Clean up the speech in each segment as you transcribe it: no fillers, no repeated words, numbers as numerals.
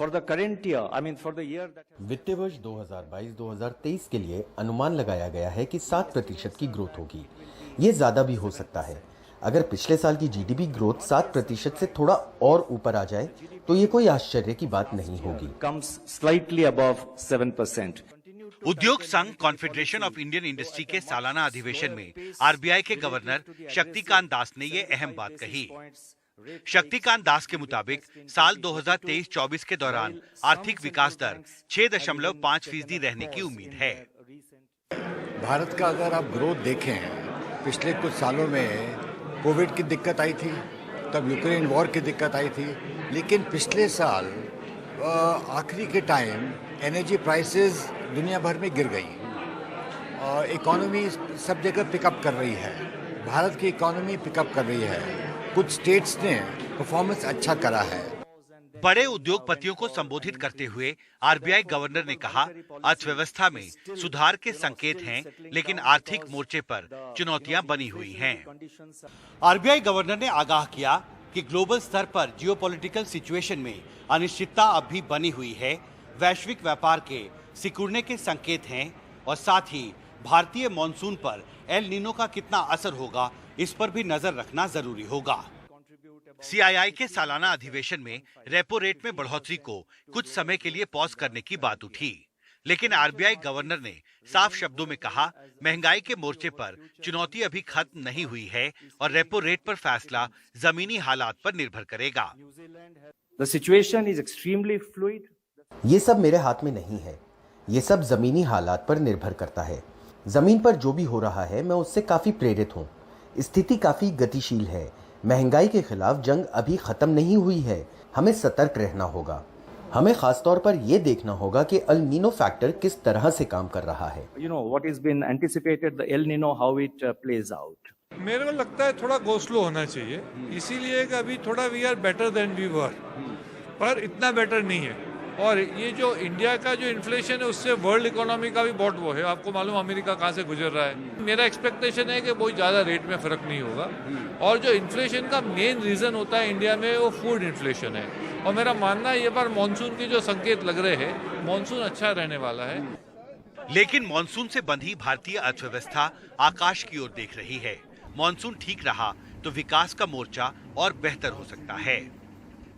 For the current year, I mean for the year that वित्तीय वर्ष 2022-2023 के लिए अनुमान लगाया गया है कि 7% की ग्रोथ होगी। ये ज्यादा भी हो सकता है। अगर पिछले साल की जीडीपी ग्रोथ 7% से थोड़ा और ऊपर आ जाए तो ये कोई आश्चर्य की बात नहीं होगी। comes slightly above 7%. उद्योग संघ कॉन्फेडरेशन ऑफ इंडियन इंडस्ट्री के सालाना अधिवेशन में आरबीआई के गवर्नर शक्तिकांत दास ने ये अहम बात कही। शक्तिकांत दास के मुताबिक साल 2023-24 के दौरान आर्थिक विकास दर 6.5% रहने की उम्मीद है। भारत का अगर आप ग्रोथ देखें, पिछले कुछ सालों में कोविड की दिक्कत आई थी, तब यूक्रेन वॉर की दिक्कत आई थी, लेकिन पिछले साल आखिरी के टाइम एनर्जी प्राइसेस दुनिया भर में गिर गई। इकोनॉमी सब जगह पिकअप कर रही है, भारत की इकोनॉमी पिकअप कर रही है। कुछ स्टेट्स ने परफॉर्मेंस अच्छा करा है। बड़े उद्योगपतियों को संबोधित करते हुए आरबीआई गवर्नर ने कहा, अर्थव्यवस्था में सुधार के संकेत हैं, लेकिन आर्थिक मोर्चे पर चुनौतियां बनी हुई हैं। आरबीआई गवर्नर ने आगाह किया कि ग्लोबल स्तर पर जियोपॉलिटिकल सिचुएशन में अनिश्चितता अब भी बनी हुई है, वैश्विक व्यापार के सिकुड़ने के संकेत हैं और साथ ही भारतीय मॉनसून पर एल नीनो का कितना असर होगा, इस पर भी नजर रखना जरूरी होगा। सीआईआई के सालाना अधिवेशन में रेपो रेट में बढ़ोतरी को कुछ समय के लिए पॉज करने की बात उठी, लेकिन आरबीआई गवर्नर ने साफ शब्दों में कहा, महंगाई के मोर्चे पर चुनौती अभी खत्म नहीं हुई है और रेपो रेट पर फैसला जमीनी हालात पर निर्भर करेगा। the situation is extremely fluid. ये सब मेरे हाथ में नहीं है, ये सब जमीनी हालात पर निर्भर करता है। जमीन पर जो भी हो रहा है मैं उससे काफी प्रेरित हूँ। स्थिति काफी गतिशील है। महंगाई के खिलाफ जंग अभी खत्म नहीं हुई है। हमें सतर्क रहना होगा। हमें खासतौर पर यह देखना होगा कि एल नीनो फैक्टर किस तरह से काम कर रहा है। You know what is been anticipated, the El Nino, how it plays out. मेरे को लगता है थोड़ा गो स्लो होना चाहिए, इसीलिए कि अभी थोड़ा we are better than we were, पर इतना बेटर नहीं है। और ये जो इंडिया का जो इन्फ्लेशन है उससे वर्ल्ड इकोनॉमी का भी बहुत वो है। आपको मालूम अमेरिका कहाँ से गुजर रहा है। मेरा एक्सपेक्टेशन है कि बहुत ज़्यादा रेट में फ़र्क नहीं होगा। और जो इन्फ्लेशन का मेन रीज़न होता है इंडिया में वो फूड इन्फ्लेशन है। और मेरा मानना है ये बार मानसून के जो संकेत लग रहे हैं, मानसून अच्छा रहने वाला है। लेकिन मानसून से बंधी भारतीय अर्थव्यवस्था आकाश की ओर देख रही है। मानसून ठीक रहा तो विकास का मोर्चा और बेहतर हो सकता है।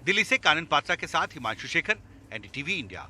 दिल्ली से कानन पात्रा के साथ हिमांशु शेखर, एनडीटीवी इंडिया।